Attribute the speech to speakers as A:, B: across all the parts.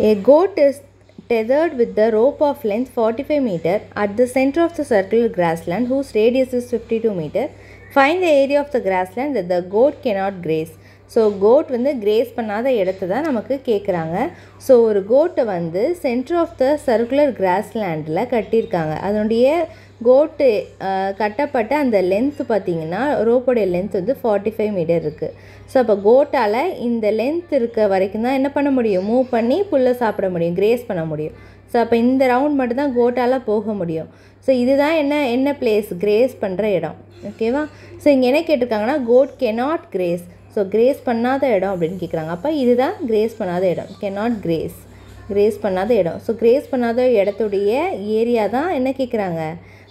A: A goat is tethered with the rope of length 45 meter at the center of the circular grassland whose radius is 52 meter. Find the area of the grassland that the goat cannot graze. So goat வந்து graze பண்ணாத இடத்த தான் நமக்கு கேட்குறாங்க. So ஒரு கோட்டை வந்து centre of the circular கிராஸ்லேண்டில் கட்டியிருக்காங்க. அதனுடைய கோட்டு கட்டப்பட்ட அந்த லென்த்து பார்த்திங்கன்னா ரோப்போடைய லென்த் வந்து 45 மீட்டர் இருக்குது. ஸோ அப்போ கோட்டால் இந்த லென்த் இருக்க வரைக்கும் தான் என்ன பண்ண முடியும், மூவ் பண்ணி புல்லை சாப்பிட முடியும், கிரேஸ் பண்ண முடியும். ஸோ அப்போ இந்த ரவுண்ட் மட்டும்தான் கோட்டால் போக முடியும். ஸோ இதுதான் என்ன பிளேஸ், கிரேஸ் பண்ணுற இடம். ஓகேவா? ஸோ இங்கே என்ன கேட்டிருக்காங்கன்னா goat cannot graze. So graze பண்ணாத இடம் அப்படின்னு கேட்குறாங்க. அப்போ இதுதான் கிரேஸ் பண்ணாத இடம், கெனாட் கிரேஸ் பண்ணாத இடம். ஸோ கிரேஸ் பண்ணாத இடத்துடைய ஏரியா தான் என்ன கேட்குறாங்க,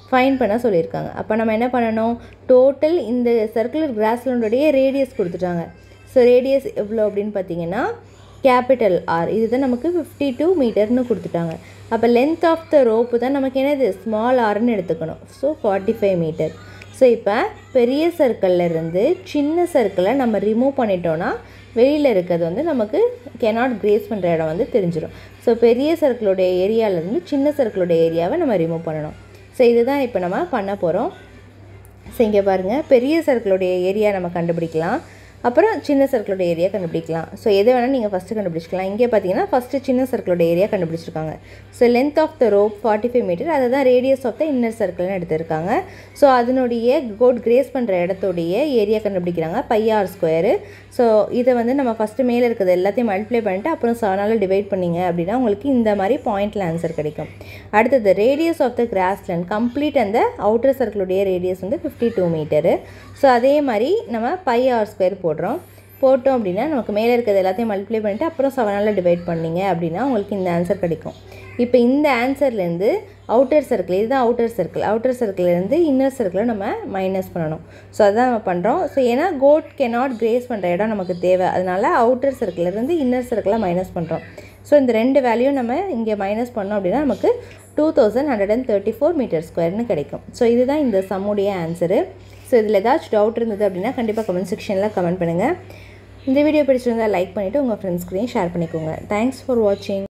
A: ஃபைன் பண்ண சொல்லியிருக்காங்க. அப்போ நம்ம என்ன பண்ணணும், டோட்டல் இந்த சர்க்குலர் கிராஸ்லேண்டுடைய ரேடியஸ் கொடுத்துட்டாங்க. ஸோ ரேடியஸ் எவ்வளோ அப்படின்னு பார்த்தீங்கன்னா கேபிட்டல் ஆர், இதுதான் நமக்கு 52 மீட்டர்னு கொடுத்துட்டாங்க. அப்போ லென்த் ஆஃப் த ரோப்பு தான் நமக்கு என்னது, ஸ்மால் ஆர்னு எடுத்துக்கணும். So 45 metre. ஸோ இப்போ பெரிய சர்க்கிள்லேருந்து சின்ன சர்க்கிளை நம்ம ரிமூவ் பண்ணிட்டோன்னா வெளியில் இருக்கிறது வந்து நமக்கு கெனாட் கிரேஸ் பண்ணுற இடம் வந்து தெரிஞ்சிடும். ஸோ பெரிய சர்க்கிளோடைய ஏரியாவிலேருந்து சின்ன சர்க்கிளோடைய ஏரியாவை நம்ம ரிமூவ் பண்ணணும். ஸோ இதுதான் இப்போ நம்ம பண்ண போகிறோம். ஸோ இங்கே பாருங்கள், பெரிய சர்க்கிளோடைய ஏரியா நம்ம கண்டுபிடிக்கலாம், அப்புறம் சின்ன சர்க்கிளோட ஏரியா கண்டுபிடிக்கலாம். ஸோ எது வேணால் நீங்கள் ஃபஸ்ட்டு கண்டுபிடிச்சிக்கலாம். இங்கே பார்த்தீங்கன்னா ஃபஸ்ட்டு சின்ன சர்க்கிளோட ஏரியா கண்டுபிடிச்சிருக்காங்க. So length of the rope 45 metre, அதை தான் ரேடியஸ் ஆஃப் த இன்னர் சர்க்கிள்னு எடுத்திருக்காங்க. ஸோ அதனுடைய கோட் கிரேஸ் பண்ணுற இடத்துடைய ஏரியா கண்டுபிடிக்கிறாங்க, πr². ஸோ இதை வந்து நம்ம ஃபஸ்ட்டு மேலே இருக்கிறது எல்லாத்தையும் மல்டிப்ளை பண்ணிட்டு அப்புறம் 7ஆல் டிவைட் பண்ணிங்க அப்படின்னா உங்களுக்கு இந்த மாதிரி பாயிண்டில் ஆன்சர் கிடைக்கும். அடுத்தது radius of the grassland complete அந்த அவுட்டர் சர்க்கிளுடைய ரேடியஸ் வந்து 52 மீட்டரு. ஸோ அதே மாதிரி நம்ம πr² போட்டோம் அப்படின்னா நமக்கு மேலே இருக்கிறது எல்லாத்தையும் மல்டிப்ளை பண்ணிவிட்டு அப்புறம் 7ஆல் டிவைட் பண்ணிங்க அப்படின்னா உங்களுக்கு இந்த ஆன்சர் கிடைக்கும். இப்போ இந்த ஆன்சர்லேருந்து அவுட்டர் சர்க்கிள், இதுதான் அவுட்டர் சர்க்கிள்லேருந்து இன்னர் சர்க்கிளை நம்ம மைனஸ் பண்ணணும். ஸோ அதுதான் நம்ம பண்ணுறோம். ஸோ ஏன்னா கோட் கெனாட் கிரேஸ் பண்ணுற இடம் நமக்கு தேவை, அதனால் அவுட்டர் சர்க்கிள்லேருந்து இன்னர் சர்க்கிளை மைனஸ் பண்ணுறோம். ஸோ இந்த ரெண்டு வேல்யூ நம்ம இங்கே மைனஸ் பண்ணோம் அப்படின்னா நமக்கு 2134 மீட்டர் ஸ்கொயர்னு கிடைக்கும். ஸோ இதுதான் இந்த சம்முடைய ஆன்சரு. ஸோ இதில் ஏதாச்சும் டவுட் இருந்தது அப்படின்னா கண்டிப்பாக கமெண்ட் செக்ஷனில் கமெண்ட் பண்ணுங்கள். இந்த வீடியோ பிடிச்சிருந்தால் லைக் பண்ணிவிட்டு உங்கள் ஃப்ரெண்ட்ஸ்கிட்டையும் ஷேர் பண்ணிக்கோங்க. தேங்க்ஸ் ஃபார் வாட்சிங்.